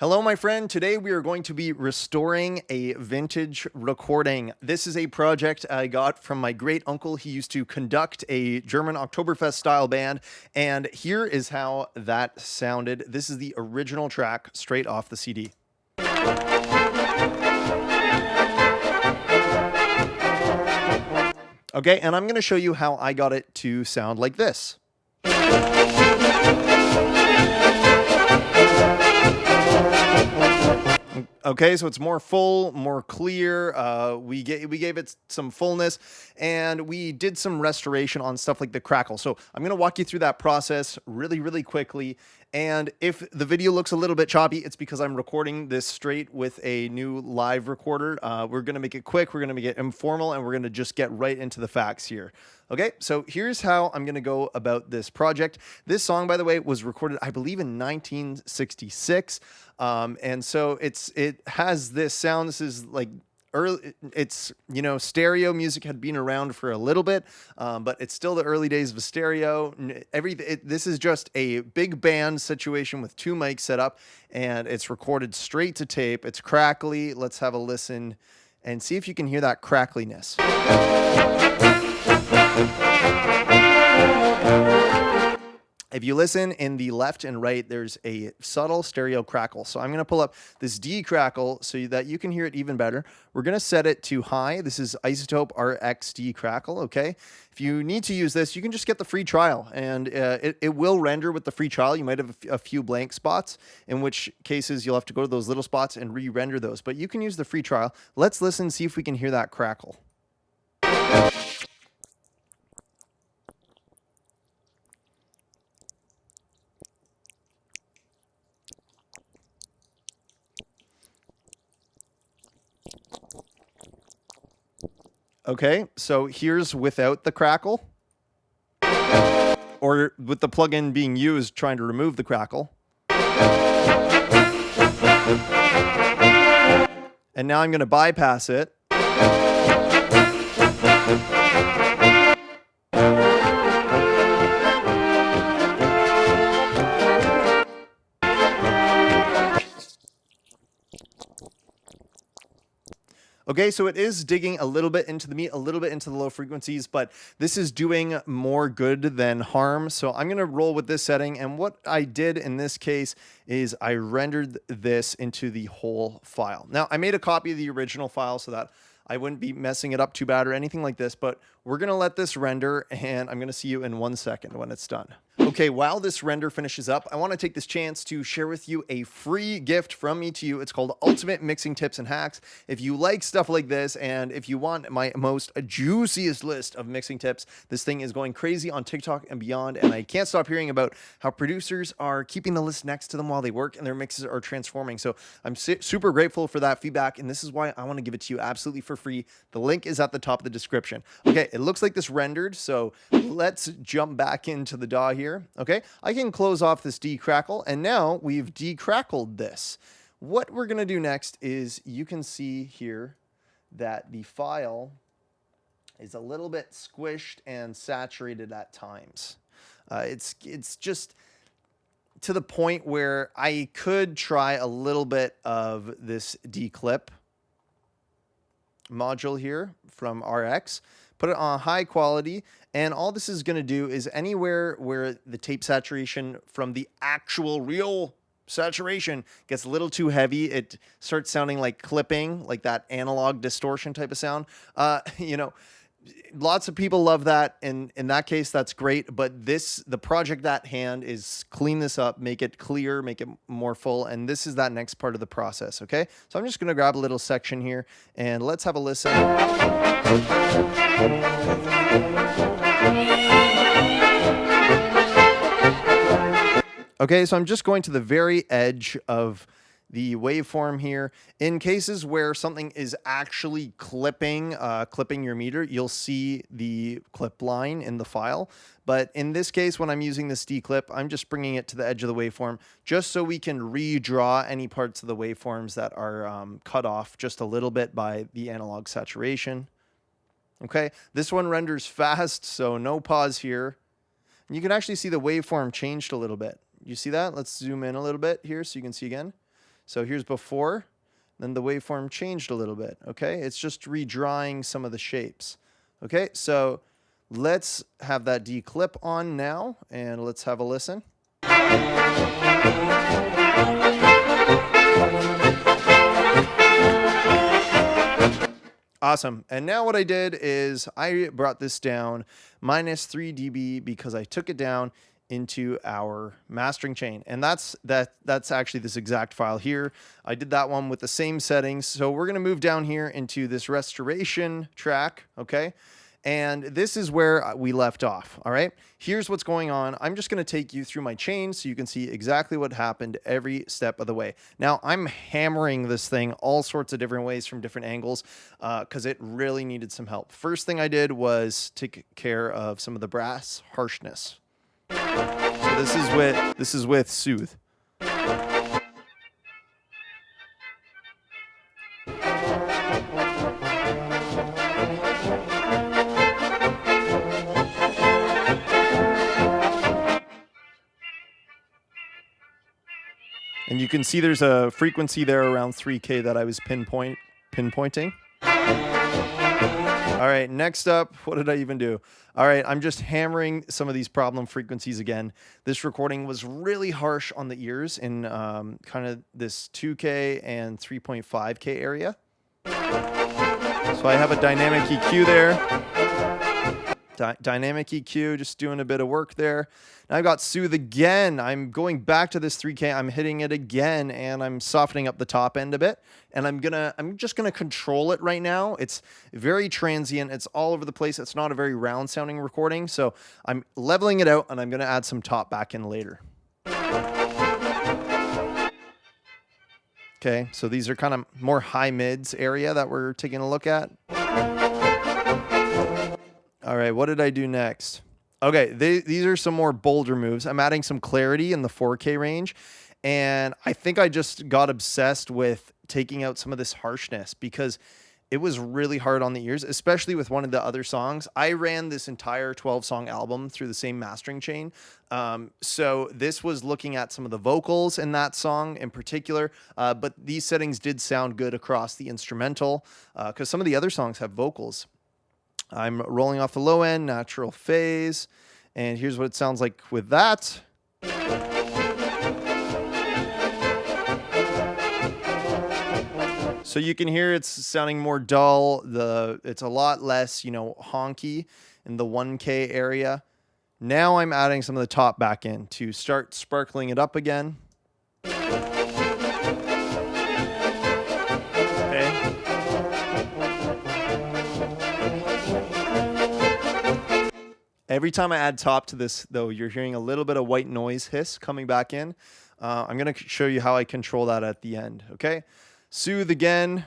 Hello, my friend. Today we are going to be restoring a vintage recording. This is a project I got from my great uncle. He used to conduct a German Oktoberfest style band, and here is how that sounded. This is the original track straight off the CD. Okay, and I'm going to show you how I got it to sound like this. Okay, so it's more full, more clear. We gave it some fullness, and we did some restoration on stuff like the crackle. So I'm going to walk you through that process really quickly. And if the video looks a little bit choppy, it's because I'm recording this straight with a new live recorder. We're going to make it quick, we're going to make it informal, and we're going to just get right into the facts here. Okay, so here's how I'm going to go about this project. This song, by the way, was recorded, I believe, in 1966. And so it has this sound. This is like early, it's, stereo music had been around for a little bit, but it's still the early days of stereo. This is just a big band situation with two mics set up, and it's recorded straight to tape. It's crackly. Let's have a listen and see if you can hear that crackliness. If you listen in the left and right, there's a subtle stereo crackle. So I'm going to pull up this D crackle so that you can hear it even better. We're going to set it to high. This is Izotope RXD crackle, okay? If you need to use this, you can just get the free trial, and it will render with the free trial. You might have a few blank spots, in which cases you'll have to go to those little spots and re-render those. But you can use the free trial. Let's listen, see if we can hear that crackle. Okay, so here's without the crackle, or with the plugin being used trying to remove the crackle. And now I'm going to bypass it. Okay, so it is digging a little bit into the meat, a little bit into the low frequencies, but this is doing more good than harm. So I'm going to roll with this setting. And what I did in this case is I rendered this into the whole file. Now, I made a copy of the original file so that I wouldn't be messing it up too bad or anything like this, but we're going to let this render, and I'm going to see you in 1 second when it's done. Okay, while this render finishes up, I want to take this chance to share with you a free gift from me to you. It's called Ultimate Mixing Tips and Hacks. If you like stuff like this, and if you want my most juiciest list of mixing tips, this thing is going crazy on TikTok and beyond, and I can't stop hearing about how producers are keeping the list next to them while they work, and their mixes are transforming. So I'm super grateful for that feedback, and this is why I want to give it to you absolutely for free. The link is at the top of the description. Okay, it looks like this rendered, so let's jump back into the DAW here. Okay, I can close off this decrackle, and now we've decrackled this. What we're going to do next is you can see here that the file is a little bit squished and saturated at times. It's just to the point where I could try a little bit of this declip module here from RX, put it on high quality, and all this is going to do is anywhere where the tape saturation from the actual real saturation gets a little too heavy, it starts sounding like clipping, like that analog distortion type of sound. Lots of people love that, and in that case, that's great. But the project at hand is clean this up, make it clear, make it more full, and this is that next part of the process, okay? So I'm just going to grab a little section here, and let's have a listen. Okay, so I'm just going to the very edge of the waveform here. In cases where something is actually clipping your meter, you'll see the clip line in the file. But in this case, when I'm using this declip, I'm just bringing it to the edge of the waveform just so we can redraw any parts of the waveforms that are cut off just a little bit by the analog saturation. Okay, this one renders fast, so no pause here. And you can actually see the waveform changed a little bit. You see that? Let's zoom in a little bit here so you can see again. So here's before, then the waveform changed a little bit, okay? It's just redrawing some of the shapes, okay? So let's have that declip on now, and let's have a listen. Awesome. And now what I did is I brought this down minus 3 dB because I took it down into our mastering chain. And that's actually this exact file here. I did that one with the same settings. So we're going to move down here into this restoration track, okay? And this is where we left off, all right? Here's what's going on. I'm just going to take you through my chain so you can see exactly what happened every step of the way. Now, I'm hammering this thing all sorts of different ways from different angles because it really needed some help. First thing I did was take care of some of the brass harshness. So this is with Soothe. And you can see there's a frequency there around 3K that I was pinpointing. All right, next up, what did I even do? All right, I'm just hammering some of these problem frequencies again. This recording was really harsh on the ears in kind of this 2K and 3.5K area. So I have a dynamic EQ there. Dynamic EQ, just doing a bit of work there. Now I've got Soothe again. I'm going back to this 3K. I'm hitting it again, and I'm softening up the top end a bit. And I'm just gonna control it right now. It's very transient. It's all over the place. It's not a very round sounding recording. So I'm leveling it out, and I'm gonna add some top back in later. Okay, so these are kind of more high mids area that we're taking a look at. All right, what did I do next? Okay, these are some more bolder moves. I'm adding some clarity in the 4K range, and I think I just got obsessed with taking out some of this harshness because it was really hard on the ears, especially with one of the other songs. I ran this entire 12-song album through the same mastering chain. So this was looking at some of the vocals in that song in particular, but these settings did sound good across the instrumental because some of the other songs have vocals. I'm rolling off the low end, natural phase, and here's what it sounds like with that. So you can hear it's sounding more dull. It's a lot less, honky in the 1K area. Now I'm adding some of the top back in to start sparkling it up again. Every time I add top to this, though, you're hearing a little bit of white noise hiss coming back in. I'm going to show you how I control that at the end, okay? Soothe again.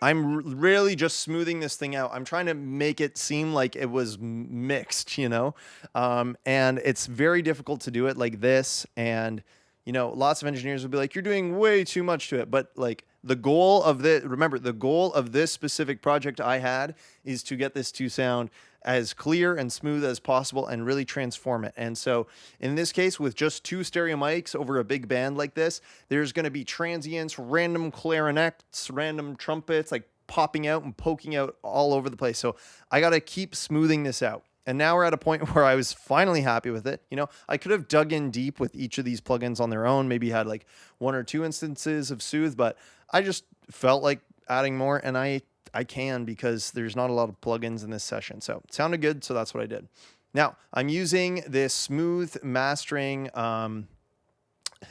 I'm really just smoothing this thing out. I'm trying to make it seem like it was mixed, and it's very difficult to do it like this. And, lots of engineers will be like, you're doing way too much to it. But like the goal of this specific project I had is to get this to sound as clear and smooth as possible and really transform it. And so in this case, with just 2 stereo mics over a big band like this, there's going to be transients, random clarinets, random trumpets, like popping out and poking out all over the place. So I got to keep smoothing this out. And now we're at a point where I was finally happy with it. I could have dug in deep with each of these plugins on their own, maybe had like 1 or 2 instances of Soothe, but I just felt like adding more, and I can because there's not a lot of plugins in this session. So it sounded good, so that's what I did. Now, I'm using this smooth mastering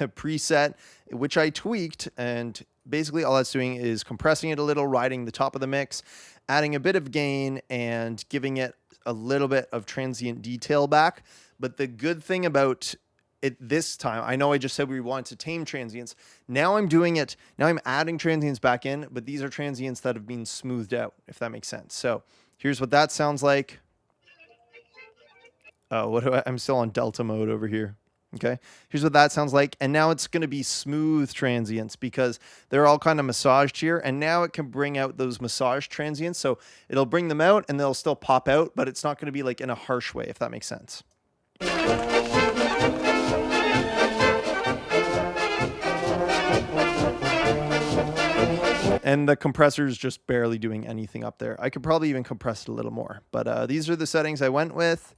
preset, which I tweaked, and basically all that's doing is compressing it a little, riding the top of the mix, adding a bit of gain, and giving it a little bit of transient detail back. But the good thing about it this time, I know I just said we wanted to tame transients. Now I'm doing it. Now I'm adding transients back in, but these are transients that have been smoothed out, if that makes sense. So here's what that sounds like. Oh, I'm still on Delta mode over here. Okay, here's what that sounds like. And now it's going to be smooth transients because they're all kind of massaged here. And now it can bring out those massage transients. So it'll bring them out and they'll still pop out, but it's not going to be like in a harsh way, if that makes sense. And the compressor is just barely doing anything up there. I could probably even compress it a little more. But these are the settings I went with.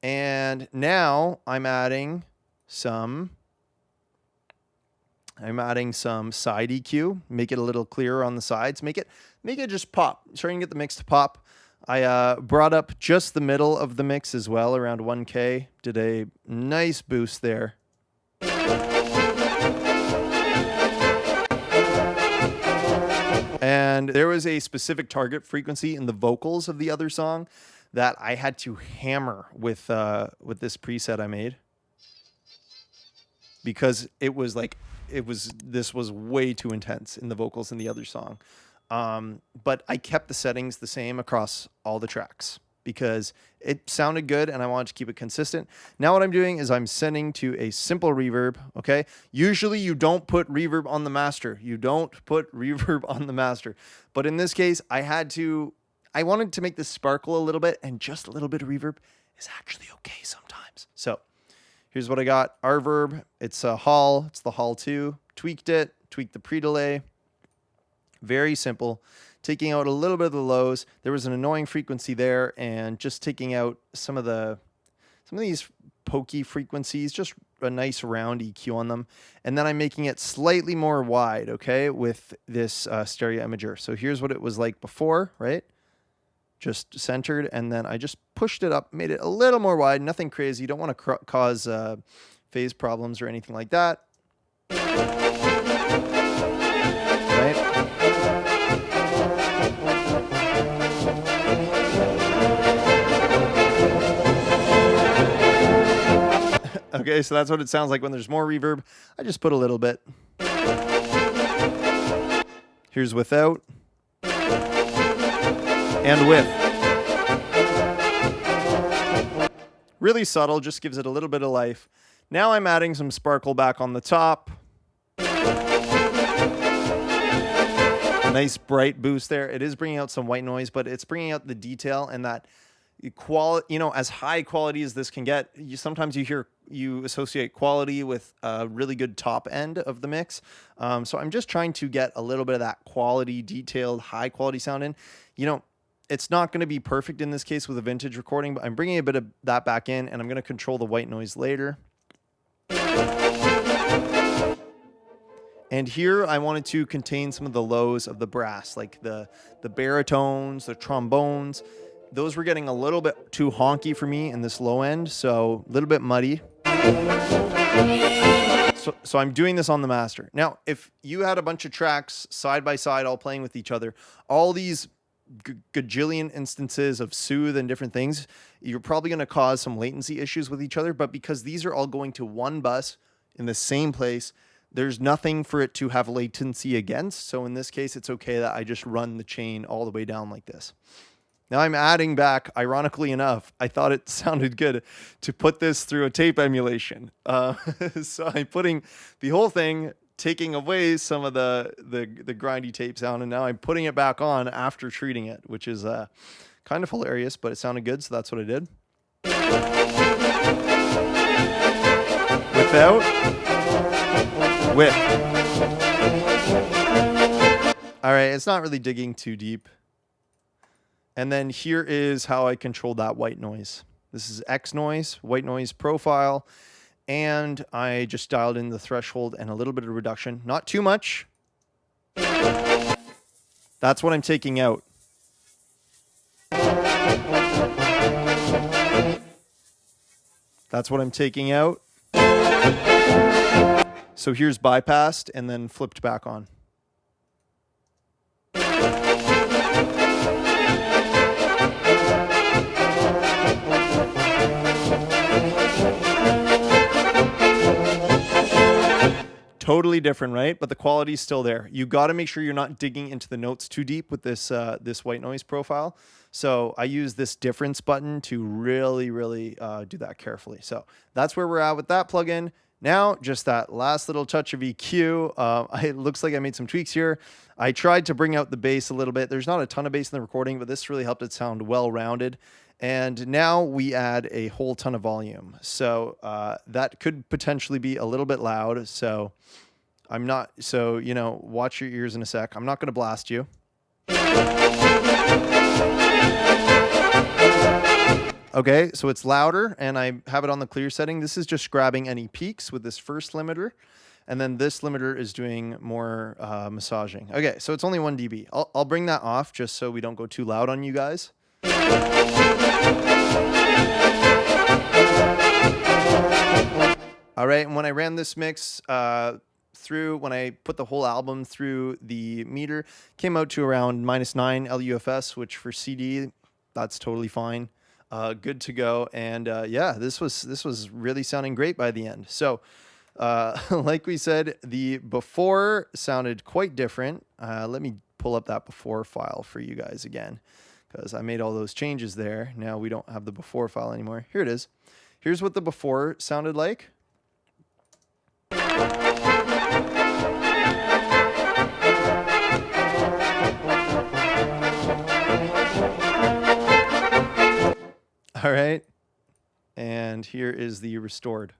And now I'm adding some side EQ, make it a little clearer on the sides, make it just pop, starting to get the mix to pop. I brought up just the middle of the mix as well, around 1K, did a nice boost there. And there was a specific target frequency in the vocals of the other song that I had to hammer with this preset I made, because this was way too intense in the vocals in the other song. But I kept the settings the same across all the tracks because it sounded good and I wanted to keep it consistent. Now what I'm doing is I'm sending to a simple reverb, okay? Usually you don't put reverb on the master. You don't put reverb on the master. But in this case, I wanted to make this sparkle a little bit, and just a little bit of reverb is actually okay sometimes. So here's what I got. Reverb, it's a Hall, it's the Hall 2. Tweaked the pre-delay. Very simple. Taking out a little bit of the lows. There was an annoying frequency there, and just taking out some of these pokey frequencies, just a nice round EQ on them. And then I'm making it slightly more wide, okay, with this stereo imager. So here's what it was like before, right? Just centered, and then I just pushed it up, made it a little more wide, nothing crazy. You don't want to cause phase problems or anything like that. Right? Okay, so that's what it sounds like when there's more reverb. I just put a little bit. Here's without. And with. Really subtle, just gives it a little bit of life. Now I'm adding some sparkle back on the top. Nice bright boost there. It is bringing out some white noise, but it's bringing out the detail and that quality, as high quality as this can get. Sometimes you associate quality with a really good top end of the mix. So I'm just trying to get a little bit of that quality, detailed, high quality sound in. It's not going to be perfect in this case with a vintage recording, but I'm bringing a bit of that back in, and I'm going to control the white noise later. And here I wanted to contain some of the lows of the brass, like the baritones, the trombones. Those were getting a little bit too honky for me in this low end, so a little bit muddy. So I'm doing this on the master. Now, if you had a bunch of tracks side by side all playing with each other, all these gajillion instances of Soothe and different things, you're probably going to cause some latency issues with each other. But because these are all going to one bus in the same place, there's nothing for it to have latency against. So in this case, it's okay that I just run the chain all the way down like this. Now I'm adding back, ironically enough, I thought it sounded good to put this through a tape emulation. So I'm putting the whole thing, taking away some of the grindy tape sound, and now I'm putting it back on after treating it, which is kind of hilarious, but it sounded good, so that's what I did. Without, with. All right, it's not really digging too deep. And then here is how I control that white noise. This is X noise, white noise profile. And I just dialed in the threshold and a little bit of reduction. Not too much. That's what I'm taking out. That's what I'm taking out. So here's bypassed and then flipped back on. Totally different, right? But the quality's still there. You got to make sure you're not digging into the notes too deep with this this white noise profile. So I use this difference button to really do that carefully. So that's where we're at with that plugin. Now, just that last little touch of EQ. It looks like I made some tweaks here. I tried to bring out the bass a little bit. There's not a ton of bass in the recording, but this really helped it sound well-rounded. And now we add a whole ton of volume. So that could potentially be a little bit loud. So I'm not, so, you know, watch your ears in a sec. I'm not going to blast you. Okay, so it's louder, and I have it on the clear setting. This is just grabbing any peaks with this first limiter, and then this limiter is doing more massaging. Okay, so it's only 1 dB. I'll bring that off just so we don't go too loud on you guys. All right, and when I ran this mix through, when I put the whole album through the meter, came out to around -9 LUFS, which for CD, that's totally fine. Good to go. And yeah, this was really sounding great by the end. So like we said, the before sounded quite different. Let me pull up that before file for you guys again, because I made all those changes there. Now we don't have the before file anymore. Here it is. Here's what the before sounded like. All right, and here is the restored.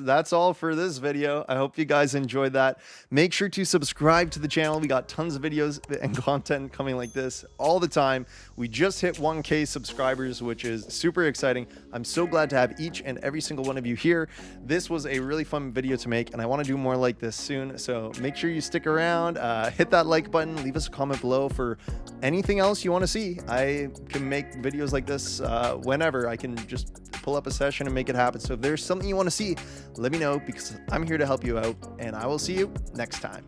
That's all for this video. I hope you guys enjoyed that. Make sure to subscribe to the channel. We got tons of videos and content coming like this all the time. We just hit 1K subscribers, which is super exciting. I'm so glad to have each and every single one of you here. This was a really fun video to make, and I want to do more like this soon. So make sure you stick around, hit that like button, leave us a comment below for anything else you want to see. I can make videos like this whenever. I can just pull up a session and make it happen. So if there's something you want to see, let me know, because I'm here to help you out, and I will see you next time.